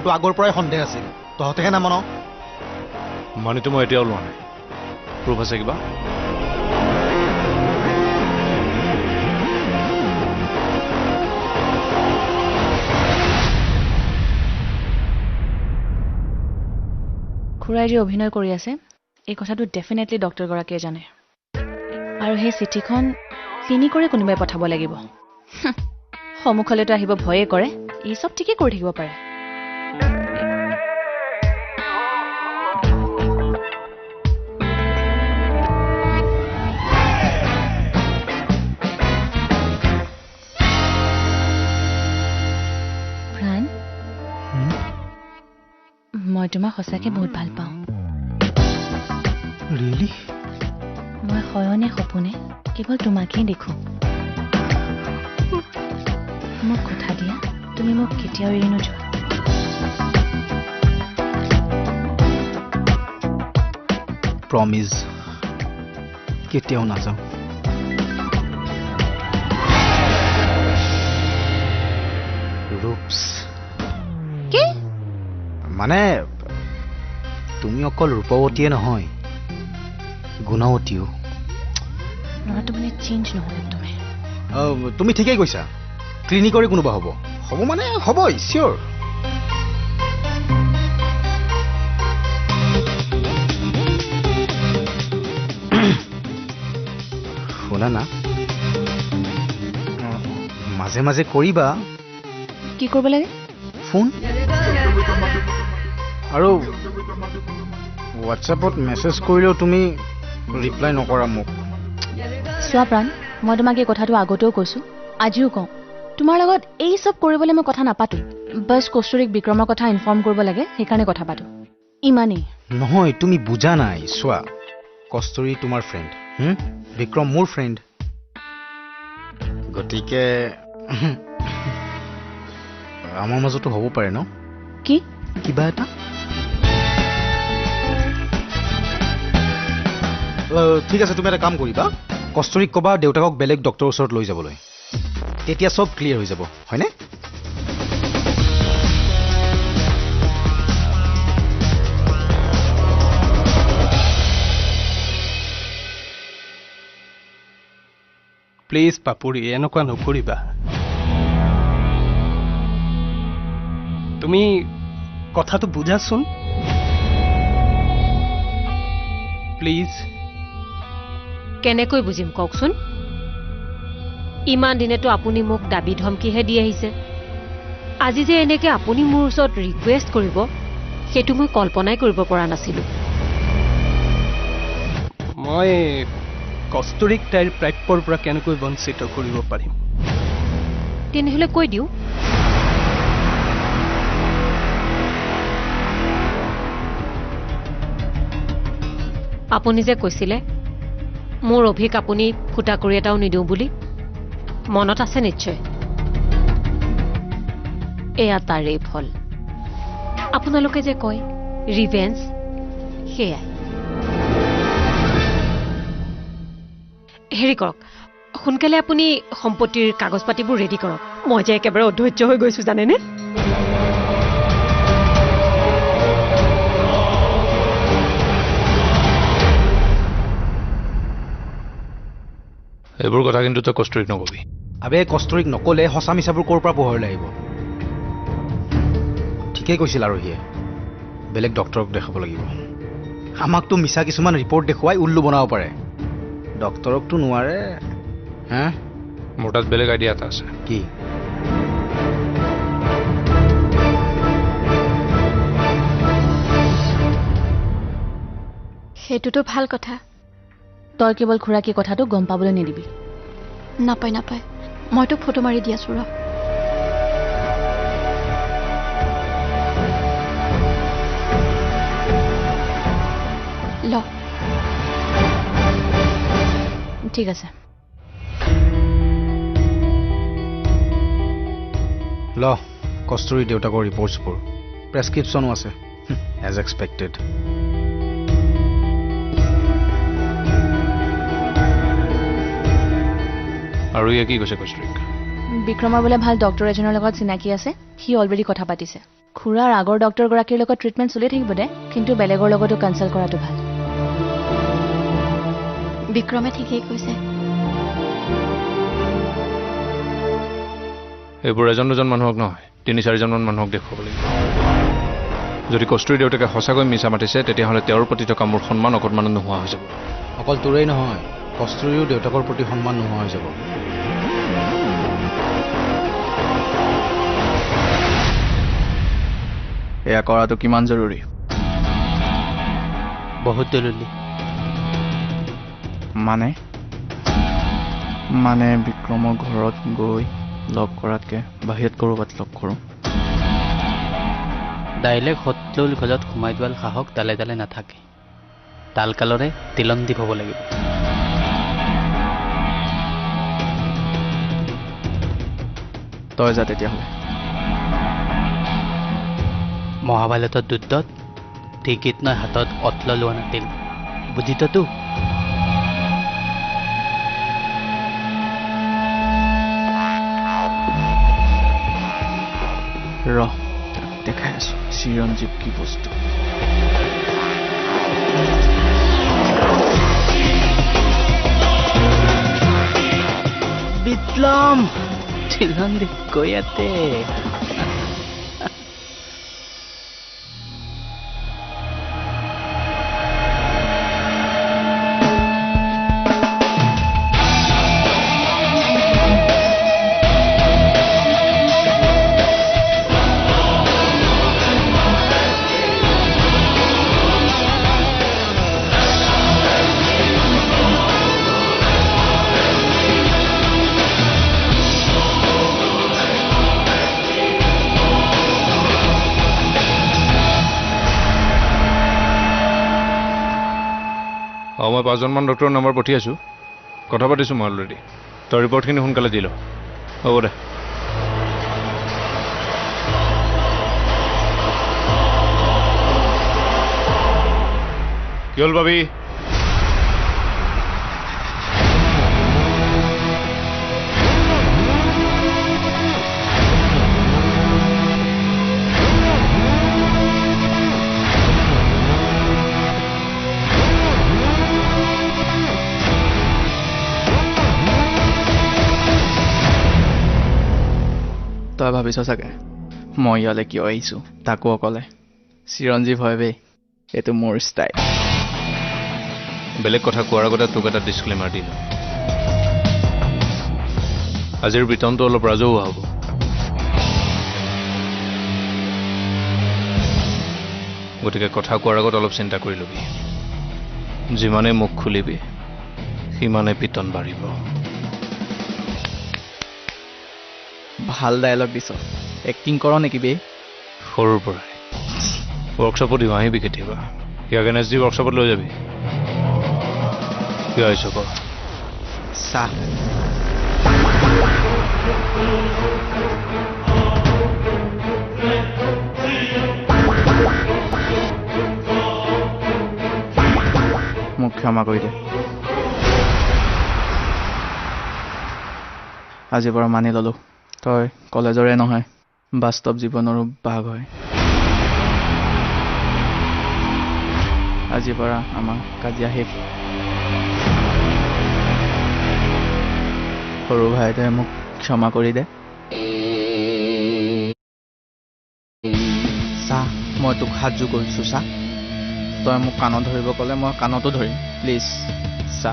মোৰতো আগৰ পৰাই সন্দেহ আছিল তহঁতেহে নামান মানিতো মই এতিয়াও লোৱা নাই প্ৰুফ আছে কিবা খুৰাই যে অভিনয় কৰি আছে এই কথাটো ডেফিনেটলি ডক্টৰ গৰাকীয়ে জানে আৰু সেই চিঠিখন ক্লিনিকৰে কোনোবাই পঠাব লাগিব সন্মুখলৈতো আহিব ভয়ে কৰে এই সব ঠিকেই কৰি থাকিব পাৰে প্ৰাণ মই তোমাক সঁচাকৈ বহুত ভাল পাওঁ ৰিয়েলি মই শয়নে সপোনে কেৱল তোমাকেই দেখোঁ মোক কথা দিয়া তুমি মোক কেতিয়াও এৰি নোযোৱা প্ৰমিজ কেতিয়াও নাযাওঁ ৰূপছ কি মানে তুমি অকল ৰূপৱতীয়ে নহয় গুণৱতীও ল'ৰাটো মানে চেঞ্জ নহ'লে তুমি তুমি ঠিকেই কৈছা ক্লিনিকৰে কোনোবা হ'ব হ'ব মানে হ'বই চিয়'ৰ শুনা না মাজে মাজে কৰিবা কি কৰিব লাগে ফোন আৰু হোৱাটছএপত মেছেজ কৰিলেও তুমি ৰিপ্লাই নকৰা মোক চোৱা প্ৰাণ মই তোমাক এই কথাটো আগতেও কৈছোঁ আজিও কওঁ তোমাৰ লগত এই চব কৰিবলৈ মই কথা নাপাতো বাছ কস্তুৰীক বিক্ৰমৰ কথা ইনফৰ্ম কৰিব লাগে সেইকাৰণে কথা পাতো ইমানেই নহয় তুমি বুজা নাই চোৱা কস্তুৰী তোমাৰ ফ্ৰেণ্ড বিক্ৰম মোৰ ফ্ৰেণ্ড গতিকে আমাৰ মাজতো হ'ব পাৰে ন কি কিবা এটা ঠিক আছে তুমি এটা কাম কৰিবা কস্তুৰীক ক'বা দেউতাকক বেলেগ ডক্টৰৰ ওচৰত লৈ যাবলৈ তেতিয়া চব ক্লিয়াৰ হৈ যাব হয়নে প্লিজ পাপুৰি এনেকুৱা নকৰিবা তুমি কথাটো বুজাচোন প্লিজ কেনেকৈ বুজিম কওকচোন ইমান দিনেতো আপুনি মোক দাবী ধমকিহে দি আহিছে আজি যে এনেকৈ আপুনি মোৰ ওচৰত ৰিকুৱেষ্ট কৰিব সেইটো মই কল্পনাই কৰিব পৰা নাছিলোঁ মই কস্তুৰীক তাইৰ প্ৰাপ্যৰ পৰা কেনেকৈ বঞ্চিত কৰিব পাৰিম তেনেহ'লে কৈ দিওঁ আপুনি যে কৈছিলে মোৰ অভিক আপুনি ফুটা কৰি এটাও নিদিওঁ বুলি মনত আছে নিশ্চয় এয়া তাৰেই ফল আপোনালোকে যে কয় ৰিভেঞ্জ সেয়াই হেৰি কৰক সোনকালে আপুনি সম্পত্তিৰ কাগজ পাতিবোৰ ৰেডি কৰক মই যে একেবাৰে অধৈৰ্য হৈ গৈছোঁ জানেনে এইবোৰ কথা কিন্তু তই কস্তুৰীক নকবি আবে কস্তুৰীক নক'লে সঁচা মিছাবোৰ ক'ৰ পৰা পোহৰলৈ আহিব ঠিকেই কৈছিল আৰু সিয়ে বেলেগ ডক্টৰক দেখাব লাগিব আমাকতো মিছা কিছুমান ৰিপৰ্ট দেখুৱাই উল্লু বনাব পাৰে ডক্টৰকতো নোৱাৰে হা মোৰ তাত বেলেগ আইডিয়া এটা আছে কি সেইটোতো ভাল কথা তই কেৱল খুৰাকী কথাটো গম পাবলৈ নিদিবি নাপায় নাপায় মই তোক ফটো মাৰি দি আছোঁ ৰ ল ঠিক আছে ল কস্তুৰী দেউতাকৰ ৰিপৰ্টছবোৰ প্ৰেছক্ৰিপশ্যনো আছে এজ এক্সপেক্টেড আৰু ইয়ে কি কৈছে কস্তুৰীক বিক্ৰমৰ বোলে ভাল ডক্টৰ এজনৰ লগত চিনাকি আছে সি অলৰেডি কথা পাতিছে খুৰাৰ আগৰ ডক্টৰগৰাকীৰ লগত ট্ৰিটমেণ্ট চলি থাকিব দে, কিন্তু বেলেগৰ লগতো কনচাল্ট কৰাটো ভাল। বিক্ৰমে ঠিকেই কৈছে। এইবোৰ এজন দুজন মানুহক নহয়, ৩-৪জন মানুহক দেখুৱাব লাগিব। যদি কস্তুৰী দেউতাকে সঁচাকৈ মিছা মাতিছে, তেতিয়াহ'লে তেওঁৰ প্ৰতি থকা মোৰ সন্মান অকণমানো নোহোৱা হৈ যাব। অকল তোৰেই নহয়, কস্তুৰীও দেউতাকৰ প্ৰতি সন্মান নোহোৱা হৈ যাব। এয়া কৰাটো কিমান জৰুৰী? বহুত জৰুৰী। মানে বিক্ৰমৰ ঘৰত গৈ লগ কৰাতকৈ বাহিৰত ক'ৰবাত লগ কৰোঁ। ডাইৰেক্ট শত্ৰুৰ ঘৰত সোমাই যোৱাৰ সাহস তালে তালে নাথাকে। তালকালৰে তিলন্দি হ'ব লাগিব। তই যা তেতিয়াহ'লে। মহাভাৰতৰ যুদ্ধত শ্ৰীকৃষ্ণৰ হাতত অস্ত্ৰ লোৱা নাছিল, বুজিছতো? ৰহ, তাক দেখাই আছো চিৰঞ্জীৱ কি বস্তু। বিপ্লম তিলন্দি গৈ আছে। মই 5জনমান ডক্টৰৰ নম্বৰ পঠিয়াইছোঁ, কথা পাতিছোঁ মই অলৰেডি। তই ৰিপৰ্টখিনি সোনকালে দি ল। হ'ব দে। কি হ'ল ভাবি? তই ভাবিছ চাগে মই ইয়ালৈ কিয় আহিছোঁ, তাকো অকলে। চিৰঞ্জীৱ হয় বে, এইটো মোৰ ষ্টাইল। বেলেগ কথা কোৱাৰ আগতে তোক এটা ডিছক্লেমাৰ দিলোঁ। আজিৰ বিতনটো অলপ ৰাজহুৱা হ'ব। গতিকে কথা কোৱাৰ আগত অলপ চিন্তা কৰি ল'বি। যিমানে মুখ খুলিবি সিমানে পিতন বাঢ়িব। ভাল ডায়লগ দিছ। এক্টিং কৰ নেকি বে? সৰুৰ পৰাই ৱৰ্কশ্বপত দিওঁ, আহিবি কেতিয়াবা। ইয়াক NSD ৱৰ্কশ্বপত লৈ যাবি। কিয় আহিছ ক? চাহ। মোক ক্ষমা কৰি দে। আজিৰ পৰা মানি ল'লোঁ, তই কলেজৰে নহয়, বাস্তৱ জীৱনৰো ভাগ হয়। আজিৰ পৰা আমাৰ কাজিয়া শেষ। সৰু ভাইটোৱে মোক ক্ষমা কৰি দে। চা, মই তোক সাজু কৰিছোঁ চা। তই মোক কাণত ধৰিব ক'লে মই কাণতো ধৰিম। প্লিজ চা,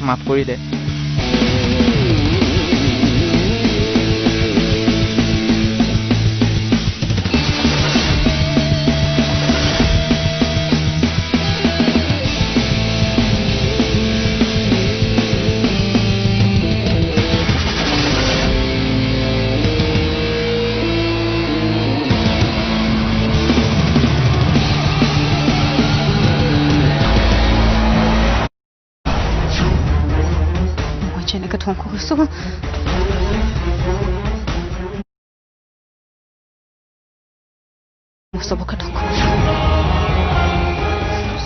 মাফ কৰি দে। যেনেকৈ ধ্বংস হৈছোঁ, মই চবকে ধ্বংস কৰিছোঁ।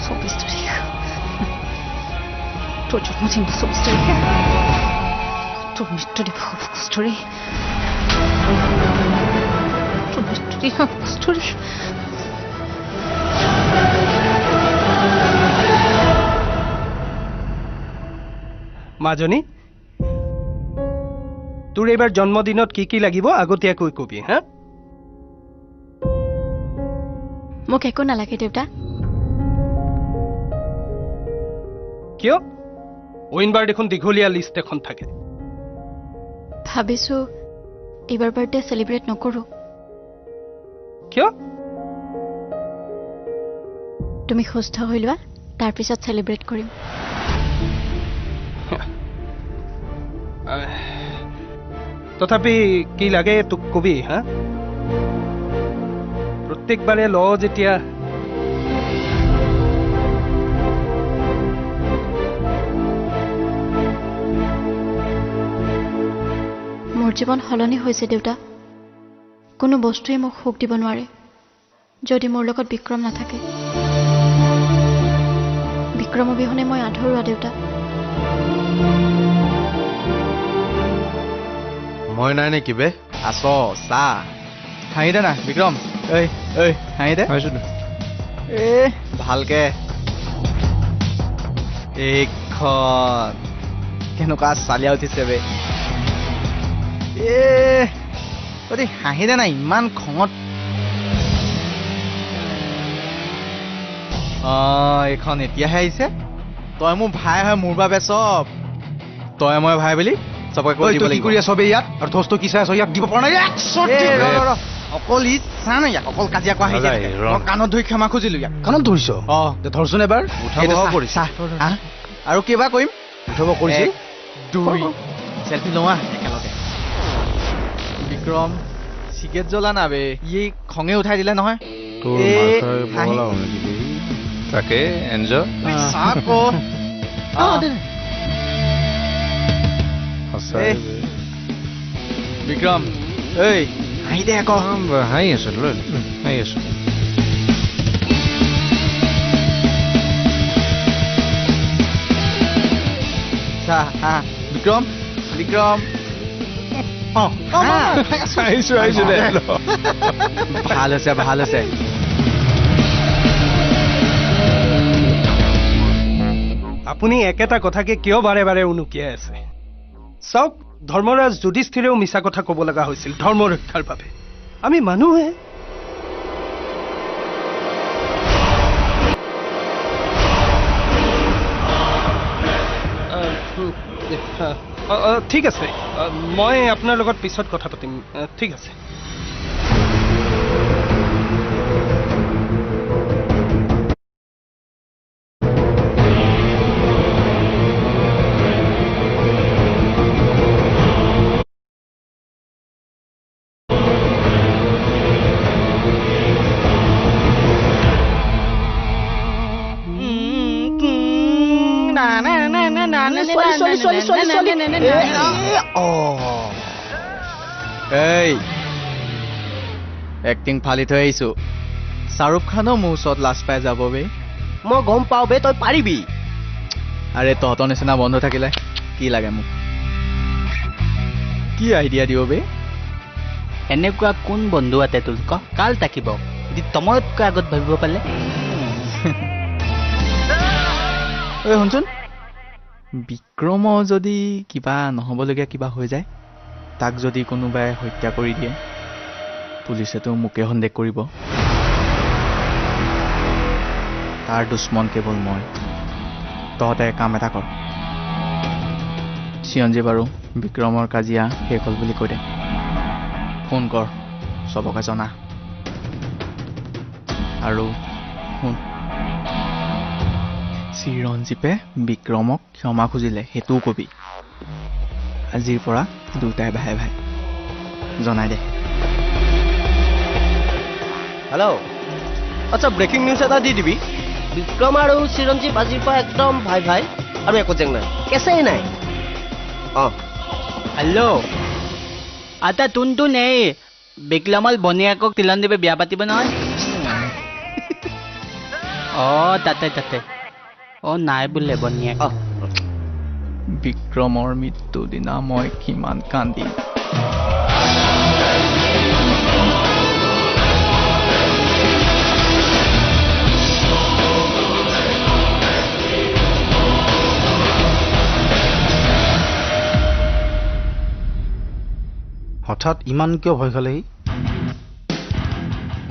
24 তাৰিখ, তোৰ জন্মদিন 24 তাৰিখে, তোৰ মৃত্যু দিৱস হ'ব কস্তুৰী। তোৰ মৃত্যু কষ্টুৰি কষ্টুৰি মাজনী তোৰ এইবাৰ জন্মদিনত কি কি লাগিব আগতীয়াকৈ কবি হা মোক একো নালাগে দেউতা কিয় অইনবাৰ দেখোন দীঘলীয়া লিষ্ট এখন থাকে ভাবিছো এইবাৰ বাৰ্থডে চেলিব্ৰেট নকৰোঁ কিয় তুমি সুস্থ হৈ লোৱা তাৰপিছত চেলিব্ৰেট কৰিম তথাপি কি লাগে তোক কবি হা প্ৰত্যেকবাৰে ল যেতিয়া মোৰ জীৱন সলনি হৈছে দেউতা কোনো বস্তুৱে মোক সুখ দিব নোৱাৰে যদি মোৰ লগত বিক্ৰম নাথাকে বিক্ৰম অবিহনে মই আধৰুৱা দেউতা মই নাই নেকি বে আছ চা হাঁহি দে না বিক্ৰম ঐ ঐ হাঁহি দে এ ভালকে এইখন কেনেকুৱা চালিয়া উঠিছে বে এ তই হাঁহি দে না ইমান খঙত এইখন এতিয়াহে আহিছে তই মোৰ ভাই হয় মোৰ বাবে চব তই মই ভাই বুলি চবকে কৈ দিব লাগিব কি কৰি আছ বে ইয়াত আৰু ধস্তু কি চাই আছ ইয়াক দিব পৰা নাই অকল ই চা না ইয়াক অকল কাজিয়া কোৱা আহিছে মই কাণত ধৰি ক্ষমা খুজিলো ইয়াক কাণত ধৰিছ ধৰচোন এবাৰ উঠাব কৰিছা আৰু কিবা কৰিম উঠাব কৰিছিল দুই চেলফি লওঁ একেলগে বিক্ৰম চিগেট জ্বলা না বে ই খঙে উঠাই দিলে নহয় তাকে এনজয় বিক্ৰম ঐ হাঁহি দে আকৌ হাঁহি আছো লৈ হাঁহি আছো বিক্ৰম বিক্ৰম আহিছো আহিছো দে ভাল হৈছে ভাল হৈছে আপুনি একেটা কথাকে কিয় বাৰে বাৰে উনুকিয়াই আছে চাওক ধৰ্মৰাজ যুধিষ্ঠিৰেও মিছা কথা ক'ব লগা হৈছিল ধৰ্ম ৰক্ষাৰ বাবে আমি মানুহে ঠিক আছে মই আপোনাৰ লগত পিছত কথা পাতিম ঠিক আছে এক্টিং ফালি থৈ আহিছো শ্বাহৰুখ খানো মোৰ ওচৰত লাজ পাই যাব বে মই গম পাওঁ বে তই পাৰিবি আৰে তহঁতৰ নিচিনা বন্ধু থাকিলে কি লাগে মোক কি আইডিয়া দিব বে এনেকুৱা কোন বন্ধু আছে তোৰ ক কাল থাকিব যদি তমতকৈ আগত ভাবিব পালে ঐ শুনচোন বিক্ৰম যদি কিবা নহ'বলগীয়া কিবা হৈ যায় তাক যদি কোনোবাই হত্যা কৰি দিয়ে পুলিচেতো মোকে সন্দেহ কৰিব তাৰ দুশ্মন কেৱল মই তহঁতে কাম এটা কৰ চিৰঞ্জীৱ আৰু বিক্ৰমৰ কাজিয়া শেষ হ'ল বুলি কৈ দে ফোন কৰ চবকে জনা আৰু শুন চিৰঞ্জীৱে বিক্ৰমক ক্ষমা খুজিলে সেইটোও কবি আজিৰ পৰা দুটাই ভাই ভাই জনাই দে হেল্ল' আচ্ছা ব্ৰেকিং নিউজ এটা দি দিবি বিক্ৰম আৰু চিৰঞ্জীৱ আজিৰ পৰা একদম ভাই ভাই আৰু একো জেং নাই কেঁচাই নাই হেল্ল' আচ্ছা তোনটো নেই বিক্ৰমৰ বনীয়েকক তিলনদেৱে বিয়া পাতিব নহয় তাতে তাতে নাই বোলে বনীয়েক বিক্ৰমৰ মৃত্যুৰ দিনা মই কিমান কান্দিম হঠাৎ ইমান কিয় ভয় খালে সি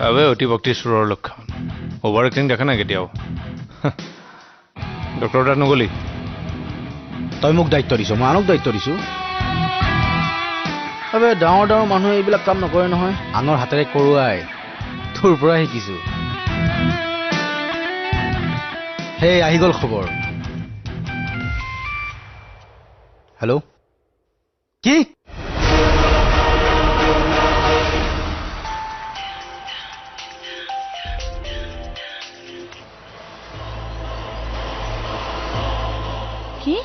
আবে অতিভক্তি চোৰৰ লক্ষণ অভাৰ এক্টিং দেখা নাই কেতিয়াও ডক্টৰ তাত নগলি তই মোক দায়িত্ব দিছ মই আনক দায়িত্ব দিছোঁ আবে ডাঙৰ ডাঙৰ মানুহে এইবিলাক কাম নকৰে নহয় আনৰ হাতেৰে কৰোৱাই তোৰ পৰা শিকিছোঁ হেই আহি গ'ল খবৰ হেল্ল' কি কি